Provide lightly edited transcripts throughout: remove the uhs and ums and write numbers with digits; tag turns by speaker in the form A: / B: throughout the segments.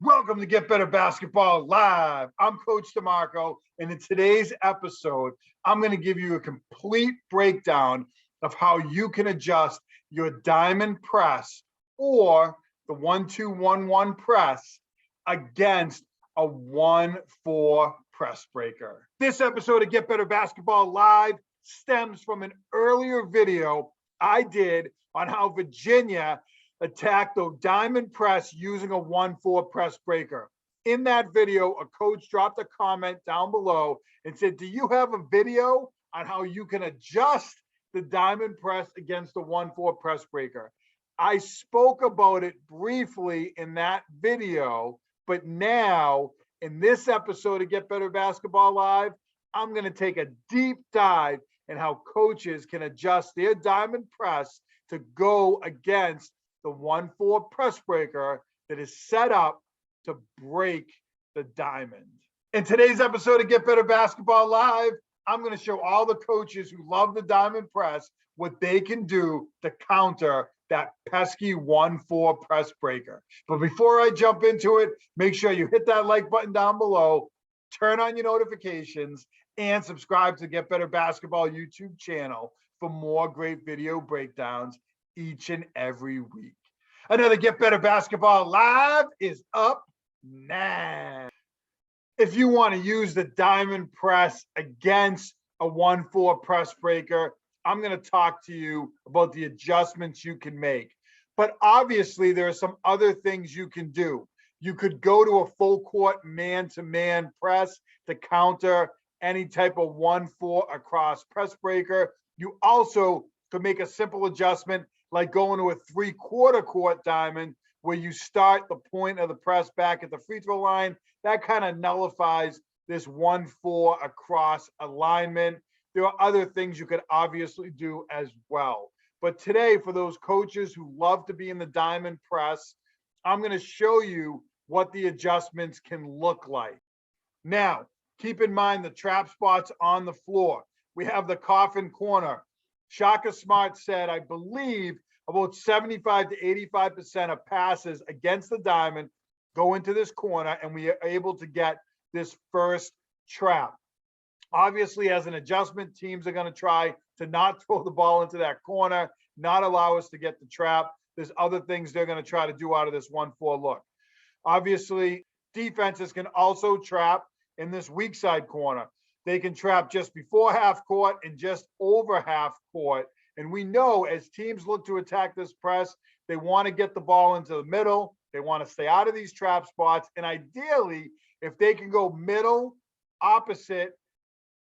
A: Welcome to Get Better Basketball Live. I'm Coach DeMarco, and in today's episode, I'm going to give you a complete breakdown of how you can adjust your diamond press or the 1-2-1-1 press against a 1-4 press breaker. This episode of Get Better Basketball Live stems from an earlier video I did on how Virginia attacked the diamond press using a 1-4 press breaker. In that video, a coach dropped a comment down below and said, do you have a video on how you can adjust the diamond press against the 1-4 press breaker? I spoke about it briefly in that video, but now in this episode of Get Better Basketball Live, I'm going to take a deep dive in how coaches can adjust their diamond press to go against the 1-4 press breaker that is set up to break the diamond. In today's episode of Get Better Basketball Live, I'm going to show all the coaches who love the diamond press what they can do to counter that pesky 1-4 press breaker. But before I jump into it, make sure you hit that like button down below, turn on your notifications, and subscribe to Get Better Basketball YouTube channel for more great video breakdowns each and every week. Another Get Better Basketball Live is up now. If you want to use the diamond press against a 1-4 press breaker, I'm going to talk to you about the adjustments you can make. But obviously, there are some other things you can do. You could go to a full court man-to-man press to counter any type of 1-4 across press breaker. You also could make a simple adjustment like going to a 3/4 court diamond where you start the point of the press back at the free throw line. That kind of nullifies this 1-4 across alignment. There are other things you could obviously do as well. But today, for those coaches who love to be in the diamond press, I'm going to show you what the adjustments can look like. Now, keep in mind the trap spots on the floor. We have the coffin corner. Shaka Smart said, I believe about 75 to 85% of passes against the diamond go into this corner, and we are able to get this first trap. Obviously, as an adjustment, teams are going to try to not throw the ball into that corner, not allow us to get the trap. There's other things they're going to try to do out of this 1-4 look. Obviously, defenses can also trap in this weak side corner. They can trap just before half court and just over half court. And we know as teams look to attack this press, they want to get the ball into the middle. They want to stay out of these trap spots. And ideally, if they can go middle, opposite,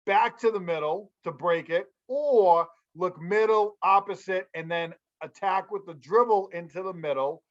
A: back to the middle to break it, or look middle, opposite, and then attack with the dribble into the middle,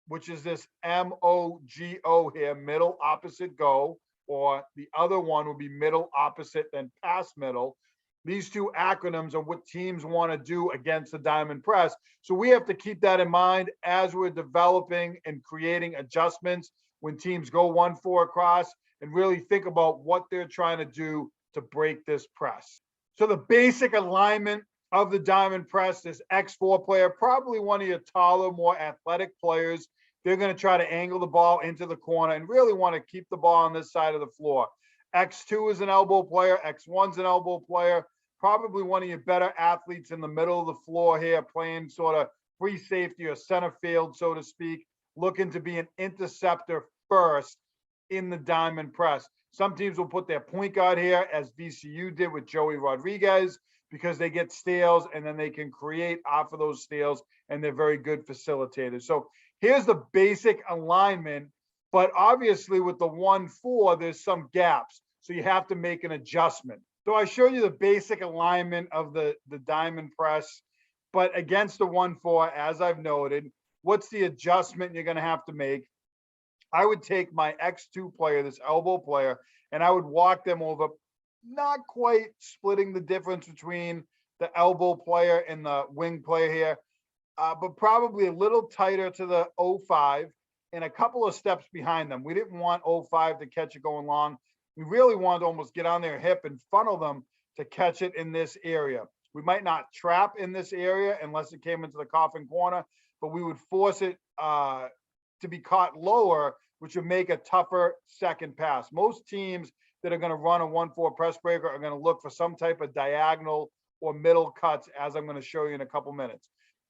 A: which is this MOGO here, middle, opposite, go. Or the other one will be middle, opposite, then pass middle. These two acronyms are what teams want to do against the diamond press. So we have to keep that in mind as we're developing and creating adjustments when teams go 1-4 across, and really think about what they're trying to do to break this press. So the basic alignment of the diamond press, this X4 player, probably one of your taller, more athletic players, they're going to try to angle the ball into the corner and really want to keep the ball on this side of the floor. X2 is an elbow player. X1's an elbow player. Probably one of your better athletes in the middle of the floor here, playing sort of free safety or center field, so to speak, looking to be an interceptor first in the diamond press. Some teams will put their point guard here, as VCU did with Joey Rodriguez, because they get steals and then they can create off of those steals, and they're very good facilitators. So here's the basic alignment, but obviously with the 1-4, there's some gaps. So you have to make an adjustment. So I show you the basic alignment of the diamond press, but against the 1-4, as I've noted, what's the adjustment you're going to have to make? I would take my X2 player, this elbow player, and I would walk them over, not quite splitting the difference between the elbow player and the wing player here, but probably a little tighter to the 0-5 and a couple of steps behind them. We didn't want 0-5 to catch it going long. We really wanted to almost get on their hip and funnel them to catch it in this area. We might not trap in this area unless it came into the coffin corner, but we would force it to be caught lower which would make a tougher second pass. Most teams that are going to run a 1-4 press breaker are going to look for some type of diagonal or middle cuts, as I'm going to show you in a couple minutes.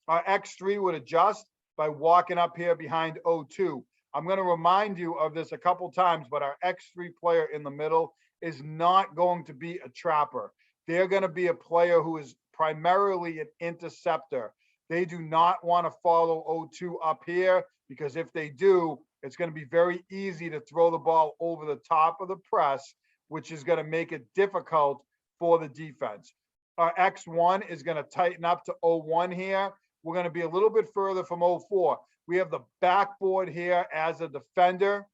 A: Our X3 would adjust by walking up here behind O2. I'm going to remind you of this a couple times, but our X3 player in the middle is not going to be a trapper. They're going to be a player who is primarily an interceptor. They do not want to follow O2 up here, because if they do, it's going to be very easy to throw the ball over the top of the press, which is going to make it difficult for the defense. Our X1 is going to tighten up to O1 here. We're going to be a little bit further from O4. We have the backboard here as a defender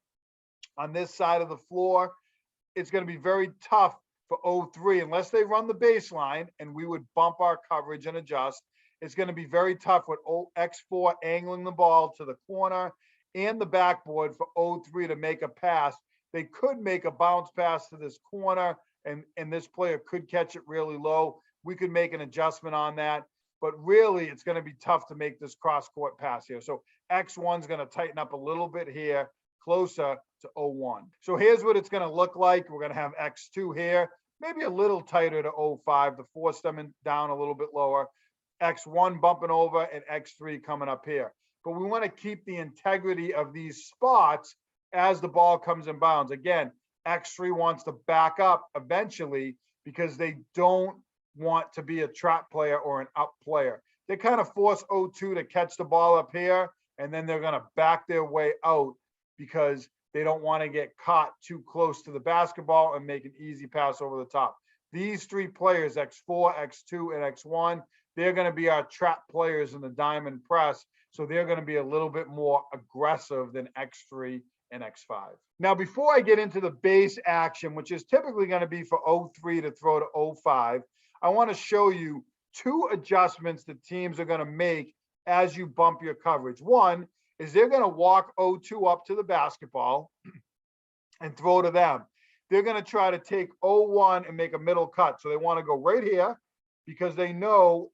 A: on this side of the floor. It's going to be very tough for O3 unless they run the baseline, and we would bump our coverage and adjust. It's going to be very tough with X4 angling the ball to the corner and the backboard for O3 to make a pass. They could make a bounce pass to this corner, and this player could catch it really low. We could make an adjustment on that, but really it's going to be tough to make this cross-court pass here. So X1 is going to tighten up a little bit here, closer to O1. So here's what it's going to look like. We're going to have X2 here, maybe a little tighter to O5 to force them down a little bit lower. X1 bumping over and X3 coming up here. But we want to keep the integrity of these spots as the ball comes in bounds. Again, X3 wants to back up eventually because they don't want to be a trap player or an up player. They kind of force O2 to catch the ball up here, and then they're going to back their way out because they don't want to get caught too close to the basketball and make an easy pass over the top. These three players, X4, X2, and X1, they're going to be our trap players in the diamond press. So they're going to be a little bit more aggressive than X3 and X5. Now, before I get into the base action, which is typically going to be for O3 to throw to O5, I want to show you two adjustments that teams are going to make as you bump your coverage. One is they're going to walk O2 up to the basketball and throw to them. They're going to try to take O1 and make a middle cut. So they want to go right here because they know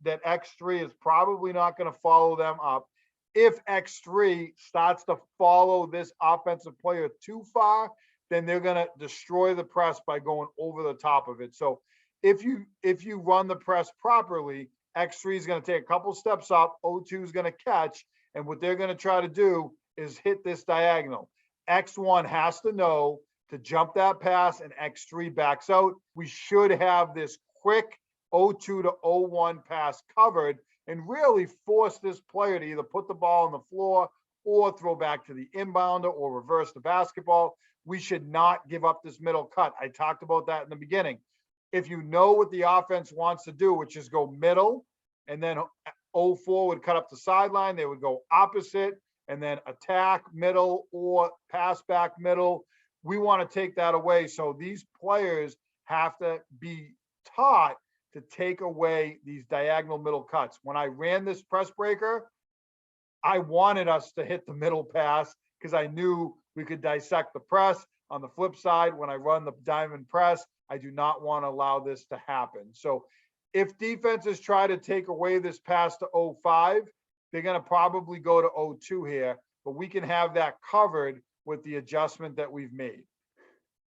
A: that X3 is probably not going to follow them up. If X3 starts to follow this offensive player too far, then they're going to destroy the press by going over the top of it. So if you run the press properly, X3 is going to take a couple steps up, O2 is going to catch, and what they're going to try to do is hit this diagonal. X1 has to know to jump that pass, and X3 backs out. We should have this quick O2 to O1 pass covered and really force this player to either put the ball on the floor or throw back to the inbounder or reverse the basketball. We should not give up this middle cut. I talked about that in the beginning. If you know what the offense wants to do, which is go middle, and then O4 would cut up the sideline, they would go opposite, and then attack middle or pass back middle. We want to take that away. So these players have to be taught to take away these diagonal middle cuts. When I ran this press breaker, I wanted us to hit the middle pass because I knew we could dissect the press. On the flip side, when I run the diamond press, I do not want to allow this to happen. So if defenses try to take away this pass to O5, they're going to probably go to O2 here, but we can have that covered with the adjustment that we've made.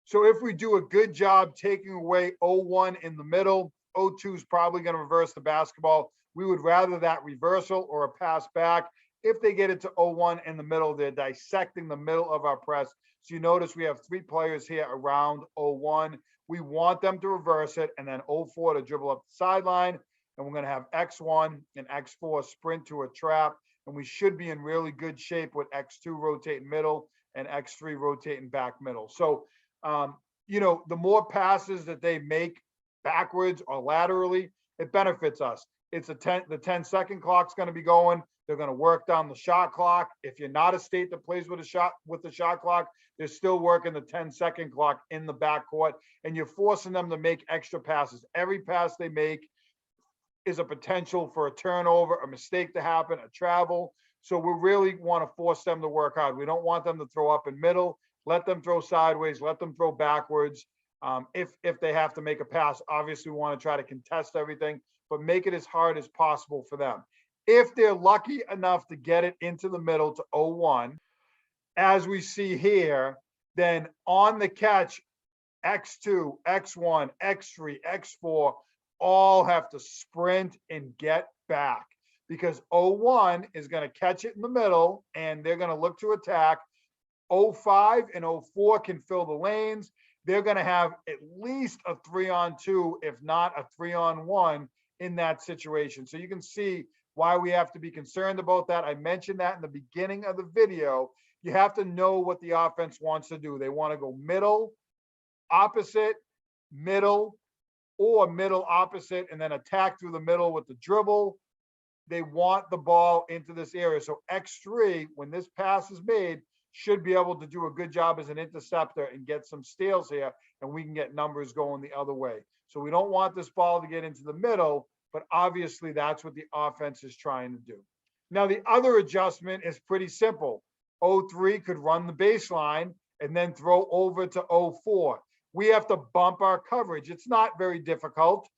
A: So if we do a good job taking away O1 in the middle, O2 is probably going to reverse the basketball. We would rather that reversal or a pass back. If they get it to O1 in the middle, they're dissecting the middle of our press. So you notice we have three players here around O1. We want them to reverse it, and then O4 to dribble up the sideline. And we're going to have X1 and X4 sprint to a trap. And we should be in really good shape with X2 rotating middle and X3 rotating back middle. So, the more passes that they make backwards or laterally, it benefits us. The 10-second clock's going to be going. They're going to work down the shot clock. If you're not a state that plays with the shot clock, they're still working the 10-second clock in the backcourt, and you're forcing them to make extra passes. Every pass they make is a potential for a turnover, a mistake to happen, a travel. So we really want to force them to work hard. We don't want them to throw up in middle. Let them throw sideways. Let them throw backwards. If they have to make a pass, obviously we want to try to contest everything, but make it as hard as possible for them. If they're lucky enough to get it into the middle to O1, as we see here, then on the catch, X2, X1, X3, X4 all have to sprint and get back because O1 is going to catch it in the middle and they're going to look to attack. O5 and O4 can fill the lanes. They're going to have at least a 3-on-2, if not a 3-on-1 in that situation. So you can see why we have to be concerned about that. I mentioned that in the beginning of the video. You have to know what the offense wants to do. They want to go middle, opposite, middle, or middle opposite, and then attack through the middle with the dribble. They want the ball into this area. So X3, when this pass is made, should be able to do a good job as an interceptor and get some steals here, and we can get numbers going the other way. So we don't want this ball to get into the middle, but obviously that's what the offense is trying to do. Now, the other adjustment is pretty simple. O3 could run the baseline and then throw over to O4. We have to bump our coverage. It's not very difficult.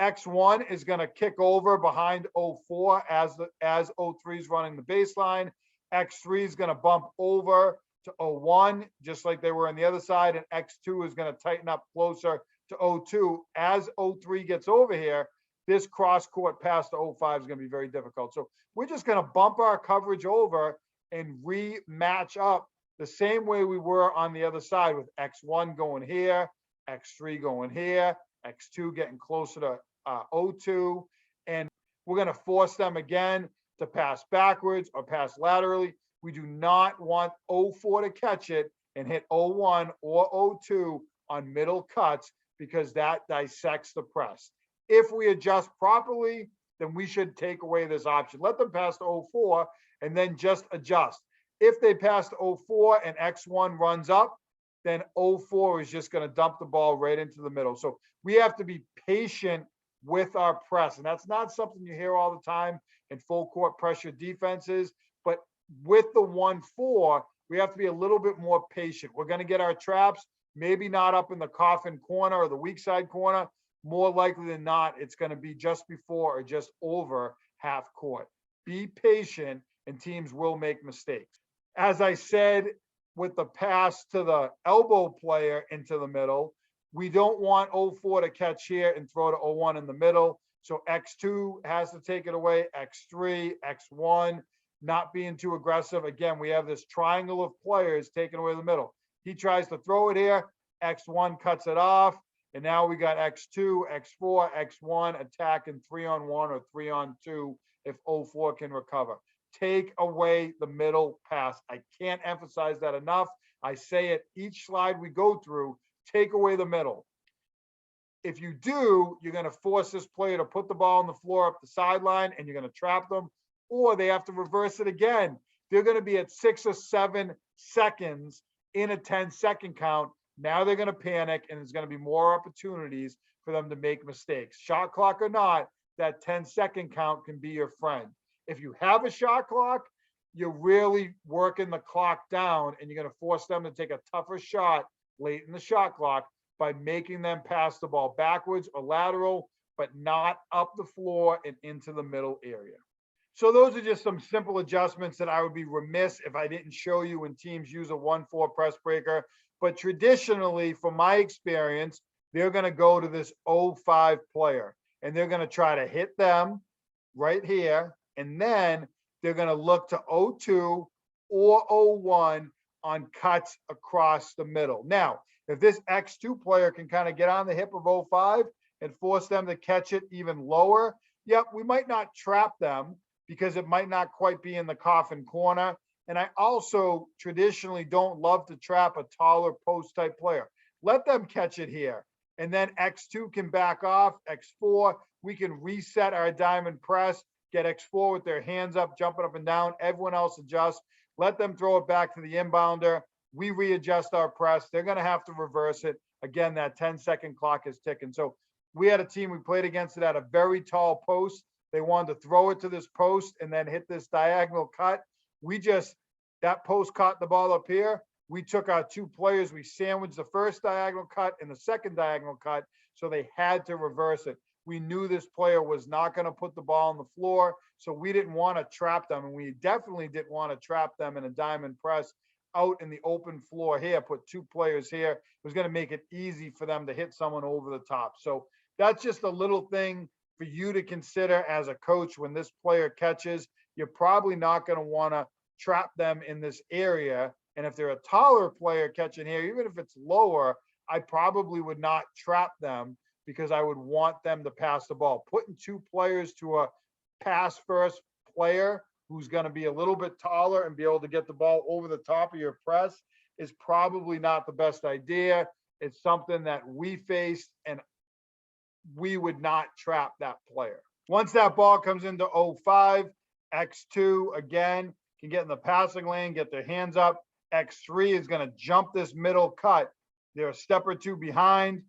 A: X1 is going to kick over behind O4 as O3 is running the baseline. X3 is going to bump over to O1, just like they were on the other side, and X2 is going to tighten up closer to O2. As O3 gets over here, this cross-court pass to O5 is going to be very difficult. So we're just going to bump our coverage over and rematch up the same way we were on the other side, with X1 going here, X3 going here, X2 getting closer to O2, and we're going to force them again to pass backwards or pass laterally. We do not want O4 to catch it and hit O1 or O2 on middle cuts because that dissects the press. If we adjust properly, then we should take away this option. Let them pass to O4 and then just adjust. If they pass to O4 and X1 runs up, then O4 is just going to dump the ball right into the middle. So we have to be patient with our press. And that's not something you hear all the time in full court pressure defenses. But with the 1-4, we have to be a little bit more patient. We're going to get our traps, maybe not up in the coffin corner or the weak side corner. More likely than not, it's going to be just before or just over half court. Be patient, and teams will make mistakes. As I said, with the pass to the elbow player into the middle, we don't want O4 to catch here and throw to O1 in the middle. So X2 has to take it away, X3, X1, not being too aggressive. Again, we have this triangle of players taking away the middle. He tries to throw it here, X1 cuts it off, and now we got X2, X4, X1 attacking 3-on-1 or 3-on-2 if O4 can recover. Take away the middle pass. I can't emphasize that enough. I say it each slide we go through, take away the middle. If you do, you're going to force this player to put the ball on the floor up the sideline and you're going to trap them, or they have to reverse it again. They're going to be at 6 or 7 seconds in a 10-second count. Now they're going to panic and there's going to be more opportunities for them to make mistakes. Shot clock or not, that 10-second count can be your friend. If you have a shot clock, you're really working the clock down and you're going to force them to take a tougher shot late in the shot clock by making them pass the ball backwards or lateral, but not up the floor and into the middle area. So those are just some simple adjustments that I would be remiss if I didn't show you when teams use a 1-4 press breaker. But traditionally, from my experience, they're going to go to this 0-5 player and they're going to try to hit them right here. And then they're going to look to 0-2 or 0-1 on cuts across the middle. Now, if this X2 player can kind of get on the hip of 0-5 and force them to catch it even lower, yep, we might not trap them because it might not quite be in the coffin corner. And I also traditionally don't love to trap a taller post type player. Let them catch it here. And then X2 can back off. X4, we can reset our diamond press, get X4 with their hands up, jumping up and down. Everyone else adjusts. Let them throw it back to the inbounder. We readjust our press. They're going to have to reverse it. Again, that 10-second clock is ticking. So we had a team we played against it at a very tall post. They wanted to throw it to this post and then hit this diagonal cut. That post caught the ball up here. We took our 2 players. We sandwiched the first diagonal cut and the second diagonal cut. So they had to reverse it. We knew this player was not going to put the ball on the floor. So we didn't want to trap them. And we definitely didn't want to trap them in a diamond press out in the open floor here, put 2 players here. It was going to make it easy for them to hit someone over the top. So that's just a little thing for you to consider as a coach. When this player catches, you're probably not going to want to trap them in this area. And if they're a taller player catching here, even if it's lower, I probably would not trap them because I would want them to pass the ball. Putting 2 players to a pass first player who's going to be a little bit taller and be able to get the ball over the top of your press is probably not the best idea. It's something that we faced, and we would not trap that player. Once that ball comes into 05, X2 again can get in the passing lane, get their hands up. X3 is going to jump this middle cut. They're a step or 2 behind.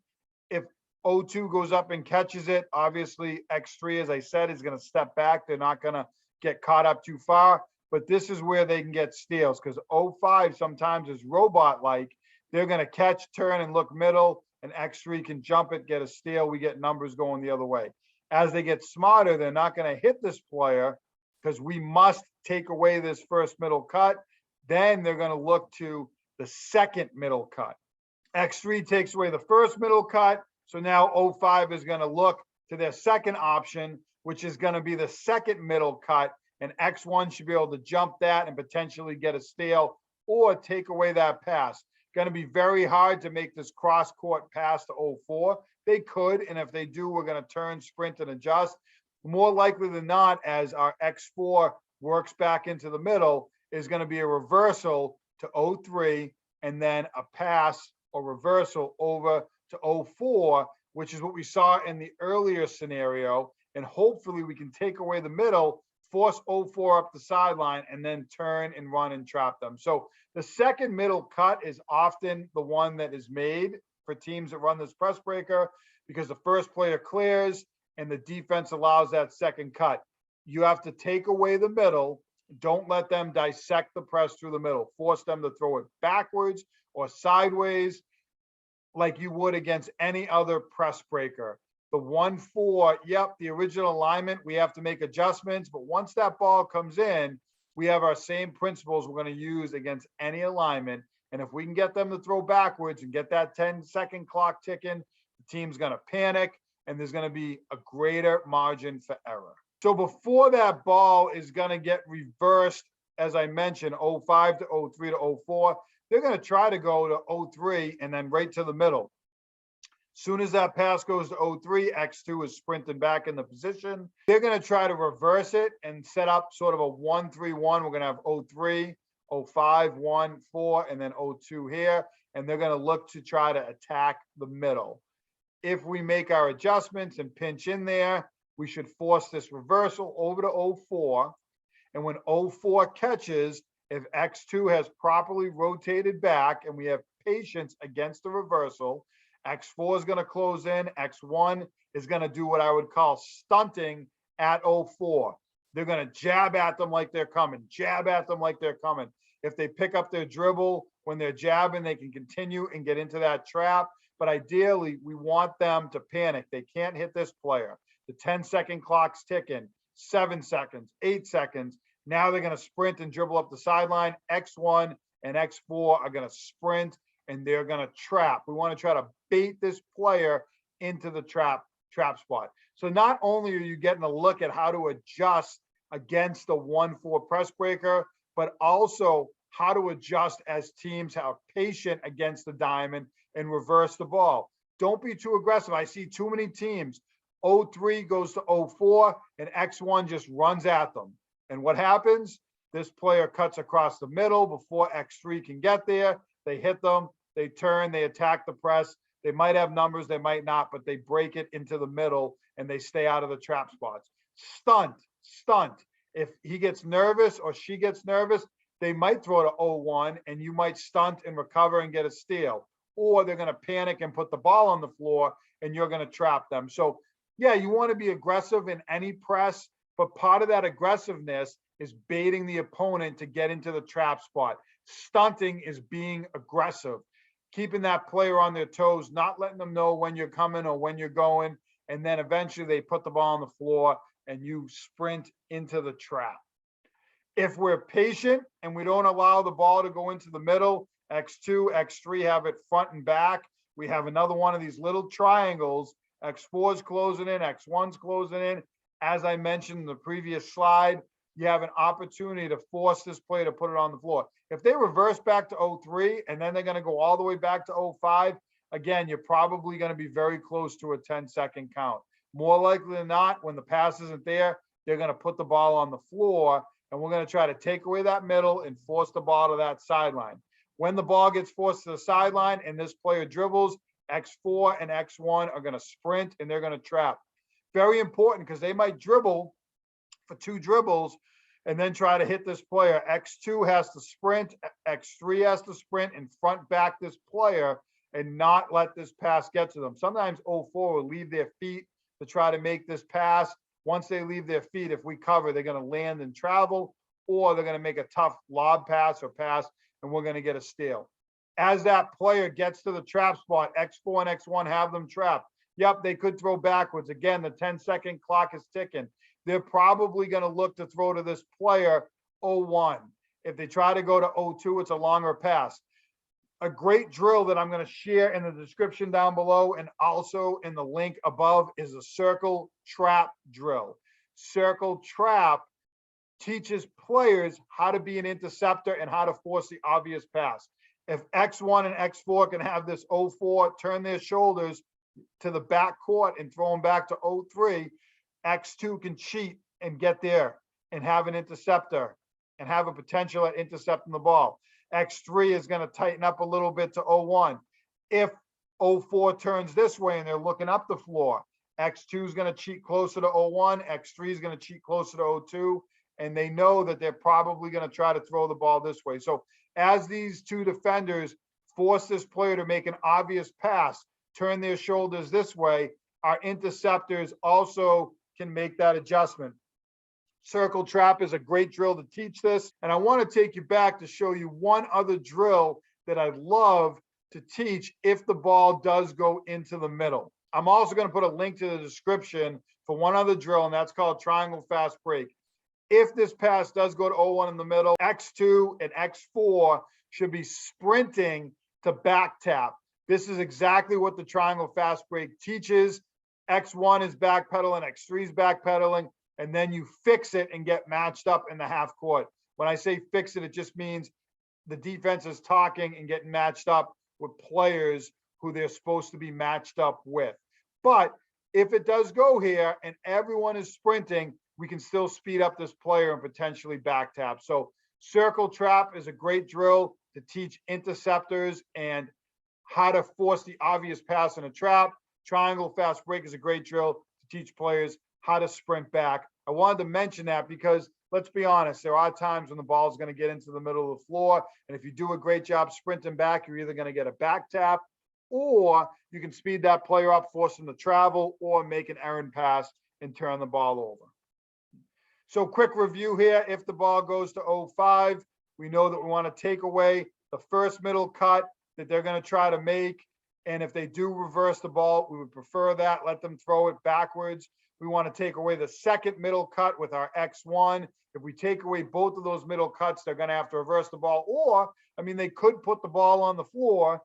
A: If 02 goes up and catches it, obviously X3, as I said, is going to step back. They're not going to get caught up too far, but this is where they can get steals, because 05 sometimes is robot-like. They're going to catch, turn, and look middle, and X3 can jump it, get a steal. We get numbers going the other way. As they get smarter, they're not going to hit this player because we must take away this first middle cut. Then they're going to look to the second middle cut. X3 takes away the first middle cut. So now 05 is going to look to their second option, which is going to be the second middle cut. And X1 should be able to jump that and potentially get a steal or take away that pass. Going to be very hard to make this cross-court pass to 04. They could, and if they do, we're going to turn, sprint, and adjust. More likely than not, as our X4 works back into the middle, is going to be a reversal to 03 and then a pass or reversal over to 04, which is what we saw in the earlier scenario. And hopefully we can take away the middle, force 04 up the sideline, and then turn and run and trap them. So the second middle cut is often the one that is made for teams that run this press breaker, because the first player clears and the defense allows that second cut. You have to take away the middle. Don't let them dissect the press through the middle. Force them to throw it backwards or sideways like you would against any other press breaker. The 1-4, yep, the original alignment, we have to make adjustments, but once that ball comes in, we have our same principles we're going to use against any alignment. And if we can get them to throw backwards and get that 10-second clock ticking, the team's going to panic and there's going to be a greater margin for error. So before that ball is going to get reversed, as I mentioned, 05 to 03 to 04, they're going to try to go to 03 and then right to the middle. Soon as that pass goes to 03, X2 is sprinting back in the position. They're going to try to reverse it and set up sort of a 1-3-1. We're going to have 03, 05, 1, 4, and then 02 here. And they're going to look to try to attack the middle. If we make our adjustments and pinch in there, we should force this reversal over to 04. And when 04 catches, if X2 has properly rotated back and we have patience against the reversal, X4 is going to close in. X1 is going to do what I would call stunting at 04. They're going to jab at them like they're coming, jab at them like they're coming. If they pick up their dribble when they're jabbing, they can continue and get into that trap. But ideally, we want them to panic. They can't hit this player. The 10-second clock's ticking, 7 seconds, 8 seconds. Now they're going to sprint and dribble up the sideline. X1 and X4 are going to sprint and they're going to trap. We want to try to bait this player into the trap spot. So not only are you getting a look at how to adjust against the 1-4 press breaker, but also how to adjust as teams are patient against the diamond and reverse the ball. Don't be too aggressive. I see too many teams. 03 goes to 04 and X1 just runs at them. And what happens? This player cuts across the middle before X3 can get there. They hit them, they turn, they attack the press. They might have numbers, they might not, but they break it into the middle and they stay out of the trap spots. Stunt. If he gets nervous or she gets nervous, they might throw to 01 and you might stunt and recover and get a steal. Or they're going to panic and put the ball on the floor and you're going to trap them. So yeah, you want to be aggressive in any press, but part of that aggressiveness is baiting the opponent to get into the trap spot. Stunting is being aggressive, keeping that player on their toes, not letting them know when you're coming or when you're going. And then eventually they put the ball on the floor and you sprint into the trap. If we're patient and we don't allow the ball to go into the middle, X2, X3 have it front and back. We have another one of these little triangles. X4 is closing in, X1's closing in. As I mentioned in the previous slide, you have an opportunity to force this player to put it on the floor. If they reverse back to 0-3 and then they're going to go all the way back to 0-5, again, you're probably going to be very close to a 10-second count. More likely than not, when the pass isn't there, they're going to put the ball on the floor, and we're going to try to take away that middle and force the ball to that sideline. When the ball gets forced to the sideline and this player dribbles, X4 and X1 are going to sprint and they're going to trap. Very important, because they might dribble for 2 dribbles and then try to hit this player. X2 has to sprint, X3 has to sprint and front back this player and not let this pass get to them. Sometimes 0-4 will leave their feet to try to make this pass. Once they leave their feet, if we cover, they're going to land and travel, or they're going to make a tough lob pass or pass, and we're going to get a steal. As that player gets to the trap spot, X4 and X1 have them trapped. Yep, they could throw backwards. Again, the 10-second clock is ticking. They're probably going to look to throw to this player 0-1. If they try to go to 0-2, it's a longer pass. A great drill that I'm going to share in the description down below and also in the link above is a circle trap drill. Circle trap teaches players how to be an interceptor and how to force the obvious pass. If X1 and X4 can have this 0-4, turn their shoulders to the back court and throw them back to 0-3, X2 can cheat and get there and have an interceptor and have a potential at intercepting the ball. X3 is going to tighten up a little bit to 0-1. If 0-4 turns this way and they're looking up the floor, X2 is going to cheat closer to 0-1, X3 is going to cheat closer to 0-2, and they know that they're probably going to try to throw the ball this way. So as these 2 defenders force this player to make an obvious pass, turn their shoulders this way, our interceptors also can make that adjustment. Circle trap is a great drill to teach this. And I want to take you back to show you one other drill that I'd love to teach if the ball does go into the middle. I'm also going to put a link to the description for one other drill, and that's called triangle fast break. If this pass does go to 0-1 in the middle, X2 and X4 should be sprinting to back tap. This is exactly what the triangle fast break teaches. X1 is backpedaling, X3 is backpedaling, and then you fix it and get matched up in the half court. When I say fix it, it just means the defense is talking and getting matched up with players who they're supposed to be matched up with. But if it does go here and everyone is sprinting, we can still speed up this player and potentially back tap. So circle trap is a great drill to teach interceptors and how to force the obvious pass in a trap. Triangle fast break is a great drill to teach players how to sprint back. I wanted to mention that because let's be honest, there are times when the ball is going to get into the middle of the floor. And if you do a great job sprinting back, you're either going to get a back tap or you can speed that player up, force them to travel, or make an errant pass and turn the ball over. So quick review here. If the ball goes to 0-5, we know that we want to take away the first middle cut that they're going to try to make. And if they do reverse the ball, we would prefer that. Let them throw it backwards. We want to take away the second middle cut with our X1. If we take away both of those middle cuts, they're going to have to reverse the ball. Or, I mean, they could put the ball on the floor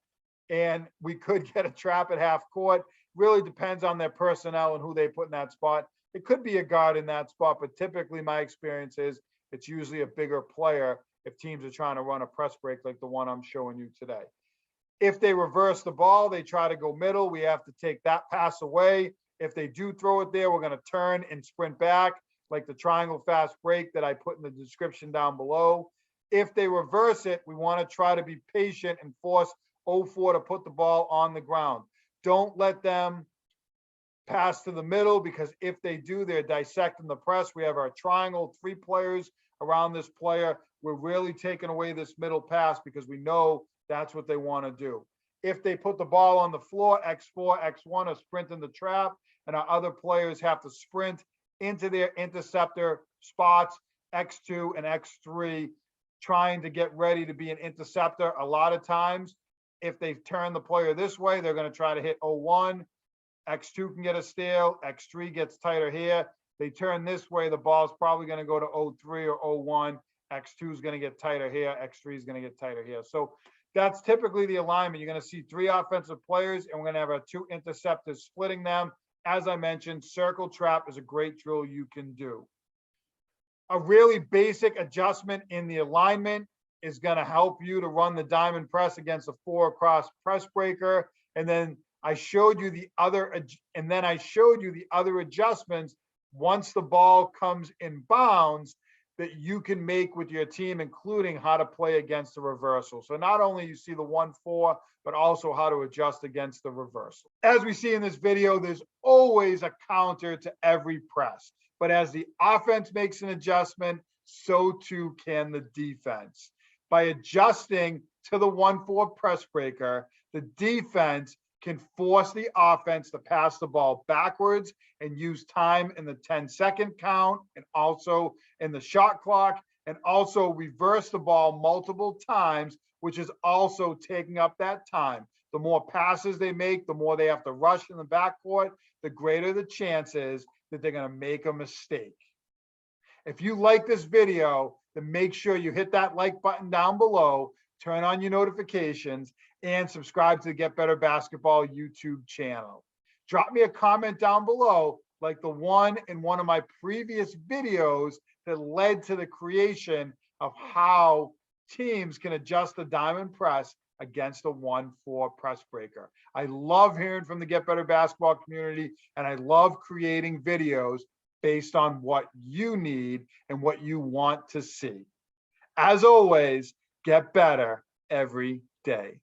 A: and we could get a trap at half court. Really depends on their personnel and who they put in that spot. It could be a guard in that spot, but typically my experience is it's usually a bigger player if teams are trying to run a press break like the one I'm showing you today. If they reverse the ball, they try to go middle, we have to take that pass away. If they do throw it there, we're going to turn and sprint back like the triangle fast break that I put in the description down below. If they reverse it, we want to try to be patient and force 0-4 to put the ball on the ground. Don't let them pass to the middle, because if they do, they're dissecting the press. We have our triangle, 3 players around this player. We're really taking away this middle pass because we know that's what they want to do. If they put the ball on the floor, X4, X1 are sprinting the trap, and our other players have to sprint into their interceptor spots, X2 and X3, trying to get ready to be an interceptor. A lot of times, if they turn the player this way, they're going to try to hit 0-1. X2 can get a steal. X3 gets tighter here. They turn this way, the ball's probably going to go to 0-3 or 0-1, X2 is going to get tighter here, X3 is going to get tighter here. So that's typically the alignment. You're going to see 3 offensive players, and we're going to have our 2 interceptors splitting them. As I mentioned, circle trap is a great drill you can do. A really basic adjustment in the alignment is going to help you to run the diamond press against a 4 across press breaker. And then I showed you the other adjustments once the ball comes in bounds that you can make with your team, including how to play against the reversal. So not only you see the 1-4, but also how to adjust against the reversal. As we see in this video, there's always a counter to every press. But as the offense makes an adjustment, so too can the defense. By adjusting to the 1-4 press breaker, the defense can force the offense to pass the ball backwards and use time in the 10-second count and also in the shot clock, and also reverse the ball multiple times, which is also taking up that time. The more passes they make, the more they have to rush in the backcourt, the greater the chances that they're going to make a mistake. If you like this video, then make sure you hit that like button down below, turn on your notifications, and subscribe to the Get Better Basketball YouTube channel. Drop me a comment down below, like the one in one of my previous videos that led to the creation of how teams can adjust the diamond press against a 1-4 press breaker. I love hearing from the Get Better Basketball community, and I love creating videos based on what you need and what you want to see. As always, get better every day.